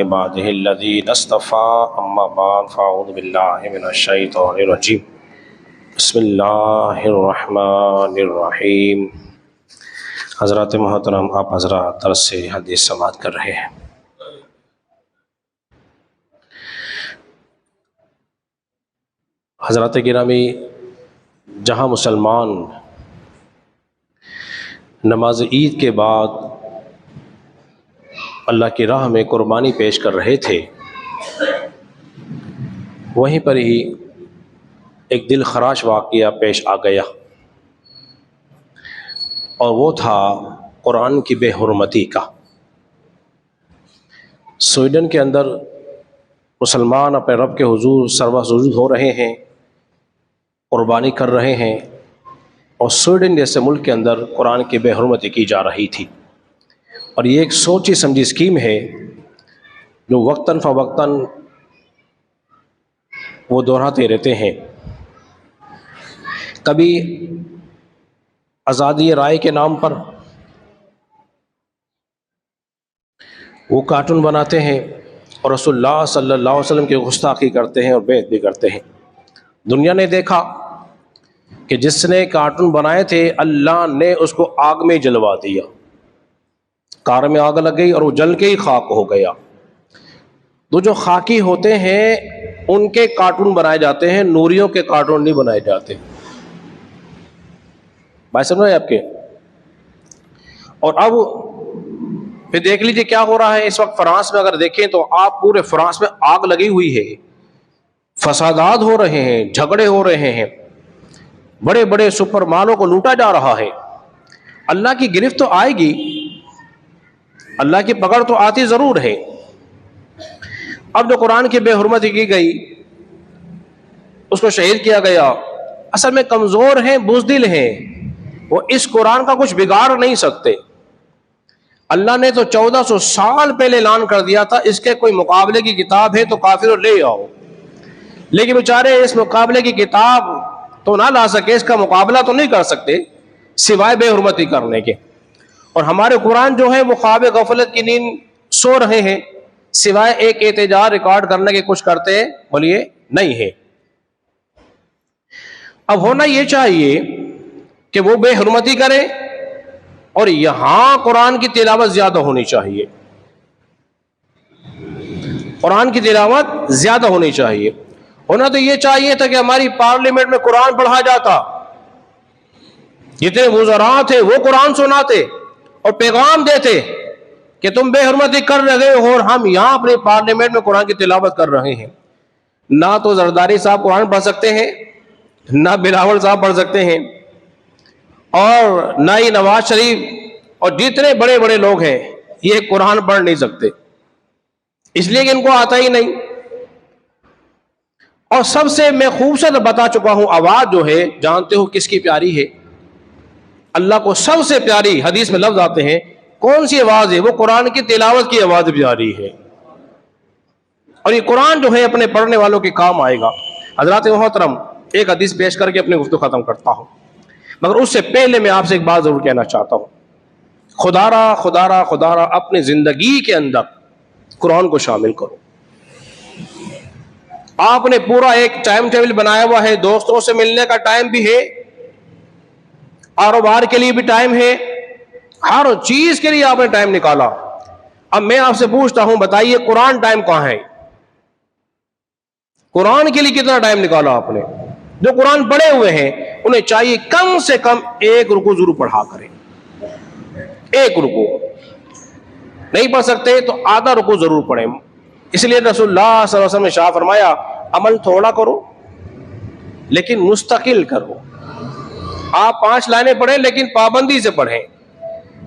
इबादिहिल्लज़ीना इस्तफ़ा अम्मा बाद फ़अऊज़ु बिल्लाहि मिनश्शैतानिर्रजीम बिस्मिल्लाहिर्रहमानिर्रहीम। हज़रत मोहतरम आप हज़रात दर्स से हदीस समाअत कर रहे हैं। हज़रात गिरामी, जहाँ मुसलमान नमाज ईद के बाद अल्लाह की राह में कुर्बानी पेश कर रहे थे, वहीं पर ही एक दिल खराश वाक़या पेश आ गया और वो था कुरान की बेहुरमती का। स्वीडन के अंदर मुसलमान अपने रब के हुजूर सर्वा सुजूद हो रहे हैं, कुर्बानी कर रहे हैं, और स्वीडन जैसे मुल्क के अंदर कुरान की बेहुरमती की जा रही थी। और ये एक सोची समझी स्कीम है जो वक्तन फ़वक्तन वो दोहराते रहते हैं। कभी आज़ादी राय के नाम पर वो कार्टून बनाते हैं और रसूलुल्लाह सल्लल्लाहु अलैहि वसल्लम की गुस्ताखी करते हैं और बेइज्जत भी करते हैं। दुनिया ने देखा कि जिसने कार्टून बनाए थे अल्लाह ने उसको आग में जलवा दिया, कार में आग लग गई और वो जल के ही खाक हो गया। तो जो खाकी होते हैं उनके कार्टून बनाए जाते हैं, नूरियों के कार्टून नहीं बनाए जाते। बात समझ रहे आपके? और अब फिर देख लीजिए क्या हो रहा है इस वक्त फ्रांस में। अगर देखें तो आप पूरे फ्रांस में आग लगी हुई है, फसादात हो रहे हैं, झगड़े हो रहे हैं, बड़े बड़े सुपर मालों को लूटा जा रहा है। अल्लाह की गिरफ्त तो आएगी, अल्लाह की पकड़ तो आती जरूर है। अब जो कुरान की बेहुरमती की गई, उसको शहीद किया गया, असल में कमजोर हैं, बुज़दिल हैं, वो इस कुरान का कुछ बिगाड़ नहीं सकते। अल्लाह ने तो 1400 साल पहले ऐलान कर दिया था इसके कोई मुकाबले की किताब है तो काफिरों ले आओ, लेकिन बेचारे इस मुकाबले की किताब तो ना ला सके, इसका मुकाबला तो नहीं कर सकते सिवाय बेहुरमती करने के। और हमारे कुरान जो है वो ख्वाब गफलत की नींद सो रहे हैं, सिवाय एक एहतजाज रिकॉर्ड करने के कुछ करते बोलिए नहीं है। अब होना यह चाहिए कि वो बेहुरमती करे और यहां कुरान की तिलावत ज्यादा होनी चाहिए, कुरान की तिलावत ज्यादा होनी चाहिए। होना तो यह चाहिए था कि हमारी पार्लियामेंट में कुरान पढ़ा जाता, जितने वुज़रा थे वो कुरान सुनाते और पैगाम देते कि तुम बेहुरमती कर रहे हो और हम यहां अपने पार्लियामेंट में कुरान की तिलावत कर रहे हैं। ना तो जरदारी साहब कुरान पढ़ सकते हैं, ना बिलावल साहब पढ़ सकते हैं, और ना ही नवाज शरीफ और जितने बड़े बड़े लोग हैं ये कुरान पढ़ नहीं सकते, इसलिए कि इनको आता ही नहीं। और सबसे मैं खूबसूरत बता चुका हूं, आवाज जो है जानते हो किसकी प्यारी है? अल्लाह को सबसे प्यारी हदीस में लफ्ज आते हैं, कौन सी आवाज है? वो कुरान की तिलावत की आवाज प्यारी है। और ये कुरान जो है अपने पढ़ने वालों के काम आएगा। हजरात मोहतरम, एक हदीस पेश करके अपनी गुफ्तगू खत्म करता हूं, मगर उससे पहले मैं आपसे एक बात जरूर कहना चाहता हूं। खुदारा खुदारा खुदारा अपनी जिंदगी के अंदर कुरान को शामिल करो। आपने पूरा एक टाइम टेबल बनाया हुआ है, दोस्तों से मिलने का टाइम भी है, कारोबार के लिए भी टाइम है, हर चीज के लिए आपने टाइम निकाला। अब मैं आपसे पूछता हूं, बताइए कुरान टाइम कहां है? कुरान के लिए कितना टाइम निकाला आपने? जो कुरान पढ़े हुए हैं उन्हें चाहिए कम से कम एक रुकू जरूर पढ़ा करें। एक रुकू नहीं पढ़ सकते तो आधा रुकू जरूर पढ़ें। इसलिए रसूलुल्लाह सल्लल्लाहु अलैहि वसल्लम ने शाह फरमाया, अमल थोड़ा करो लेकिन मुस्तकिल करो। आप 5 लाइनें पढ़ें लेकिन पाबंदी से पढ़ें,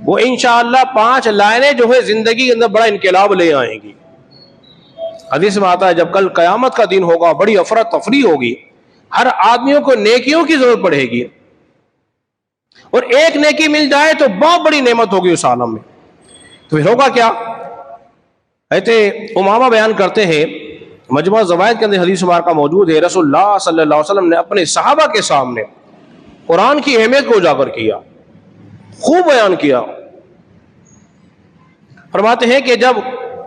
वो इंशाअल्लाह 5 लाइनें जो है जिंदगी के अंदर बड़ा इनकलाब ले आएंगी। हदीस में आता है जब कल कयामत का दिन होगा, बड़ी अफरा तफरी होगी, हर आदमियों को नेकियों की जरूरत पड़ेगी, और एक नेकी मिल जाए तो बहुत बड़ी नेमत होगी उस आलम में। तो फिर होगा क्या? ऐसे उमामा बयान करते हैं, मजमुआ ज़वाइद के अंदर हदीस मुबारका मौजूद है, रसूलुल्लाह सल्लल्लाहु अलैहि वसल्लम ने अपने सहाबा के सामने कुरान की अहमियत को उजागर किया, खूब बयान किया। फरमाते हैं कि जब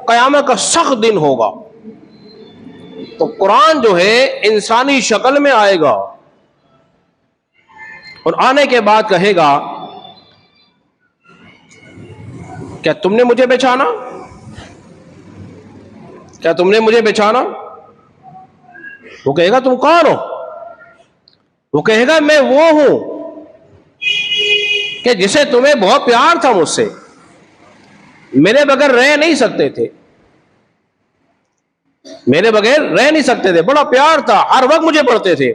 क़यामत का सख्त दिन होगा। तो कुरान जो है इंसानी शक्ल में आएगा और आने के बाद कहेगा, क्या तुमने मुझे पहचाना? क्या तुमने मुझे पहचाना? वो कहेगा तुम कौन हो? वो कहेगा मैं वो हूं कि जिसे तुम्हें बहुत प्यार था मुझसे, मेरे बगैर रह नहीं सकते थे, मेरे बगैर रह नहीं सकते थे, बड़ा प्यार था, हर वक्त मुझे पढ़ते थे,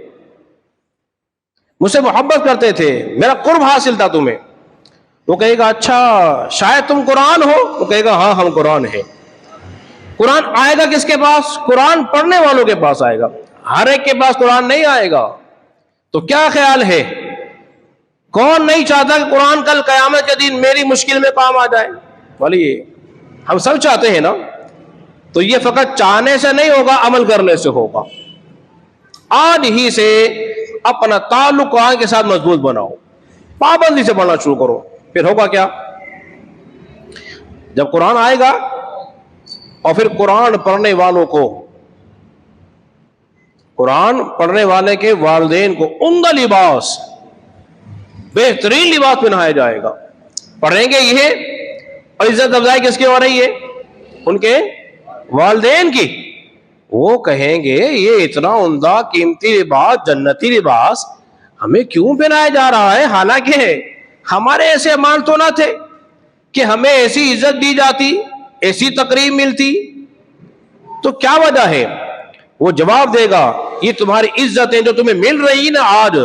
मुझसे मोहब्बत करते थे, मेरा कुर्ब हासिल था तुम्हें। वो कहेगा अच्छा शायद तुम कुरान हो? वो कहेगा हाँ हम कुरान है। कुरान आएगा किसके पास? कुरान पढ़ने वालों के पास आएगा, हर एक के पास कुरान नहीं आएगा। तो क्या ख्याल है, कौन नहीं चाहता कि कुरान कल क़यामत के दिन मेरी मुश्किल में काम आ जाए? बोलिए, हम सब चाहते हैं ना। तो ये फकत चाहने से नहीं होगा, अमल करने से होगा। आज ही से अपना ताल्लुक कुरान के साथ मजबूत बनाओ, पाबंदी से पढ़ना शुरू करो। फिर होगा क्या? जब कुरान आएगा और फिर कुरान पढ़ने वालों को, कुरान पढ़ने वाले के वालिदैन को उम्दा लिबास, बेहतरीन लिबास पहनाया जाएगा। पढ़ेंगे ये, और इज्जत अफजाई किसकी हो रही है? उनके वालिदैन की। वो कहेंगे ये इतना उम्दा कीमती लिबास, जन्नती लिबास हमें क्यों पहनाया जा रहा है? हालांकि हमारे ऐसे अमाल तो ना थे कि हमें ऐसी इज्जत दी जाती, ऐसी तकरीम मिलती। तो क्या वजह है? वो जवाब देगा ये तुम्हारी इज्जतें जो तुम्हें मिल रही ना आज,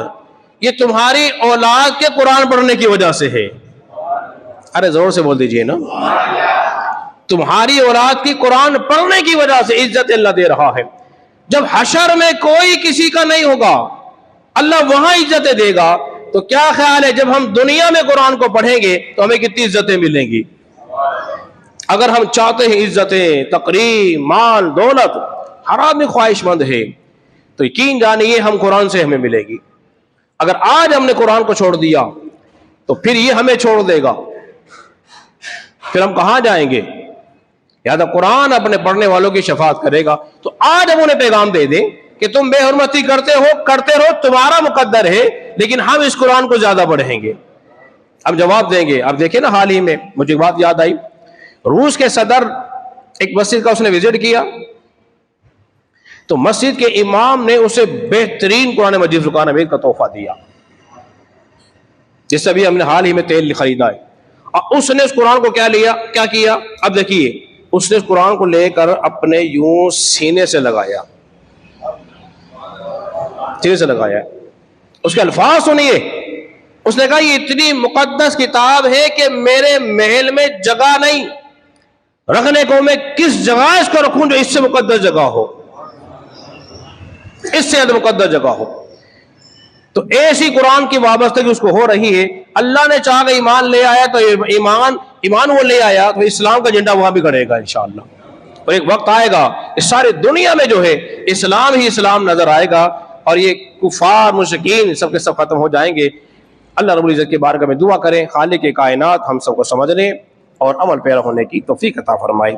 ये तुम्हारी औलाद के कुरान पढ़ने की वजह से है। अरे जोर से बोल दीजिए ना। तुम्हारी औलाद की कुरान पढ़ने की वजह से इज्जत अल्लाह दे रहा है। जब हशर में कोई किसी का नहीं होगा, अल्लाह वहां इज्जतें देगा। तो क्या ख्याल है जब हम दुनिया में कुरान को पढ़ेंगे तो हमें कितनी इज्जतें मिलेंगी? अगर हम चाहते हैं इज्जतें, तकरीम, माल, दौलत, हर आदमी ख्वाहिशमंद है, तो यकीन जानिए हम कुरान से हमें मिलेगी। अगर आज हमने कुरान को छोड़ दिया तो फिर ये हमें छोड़ देगा, फिर हम कहां जाएंगे? याद कुरान अपने पढ़ने वालों की शफात करेगा। तो आज हम उन्हें पैगाम दे दें कि तुम बेहुरमती करते रहो, तुम्हारा मुकद्दर है, लेकिन हम इस कुरान को ज्यादा पढ़ेंगे। अब जवाब देंगे। अब देखिए ना, हाल ही में मुझे एक बात याद आई, रूस के सदर एक मस्जिद का उसने विजिट किया, तो मस्जिद के इमाम ने उसे बेहतरीन कुरान मजीद फुरकान हमीद का तोहफा दिया, जिससे अभी हमने हाल ही में तेल खरीदा है। और उसने उस कुरान को क्या किया? अब देखिए, उसने उस कुरान को लेकर अपने यूं सीने से लगाया, सीने से लगाया। उसके अल्फाज सुनिए, उसने कहा ये इतनी मुकद्दस किताब है कि मेरे महल में जगह नहीं रखने को, मैं किस जगह इसको रखूं जो इससे मुकद्दस जगह हो, इससे ज्यादा मुकद्दस जगह हो। तो ऐसी कुरान की वाबस्तगी उसको हो रही है। अल्लाह ने चाह ईमान ले आया तो ईमान वो ले आया, तो इस्लाम का झंडा वहां भी करेगा इंशाअल्लाह। और एक वक्त आएगा इस सारी दुनिया में जो है इस्लाम ही इस्लाम नजर आएगा, और ये कुफार मुशरिकीन सबके सब खत्म हो जाएंगे। अल्लाह रब्बुल इज्जत के बारगाह में दुआ करें, खालिक के कायनात हम सबको समझने और अमल पैरा होने की तौफीक अता फरमाए।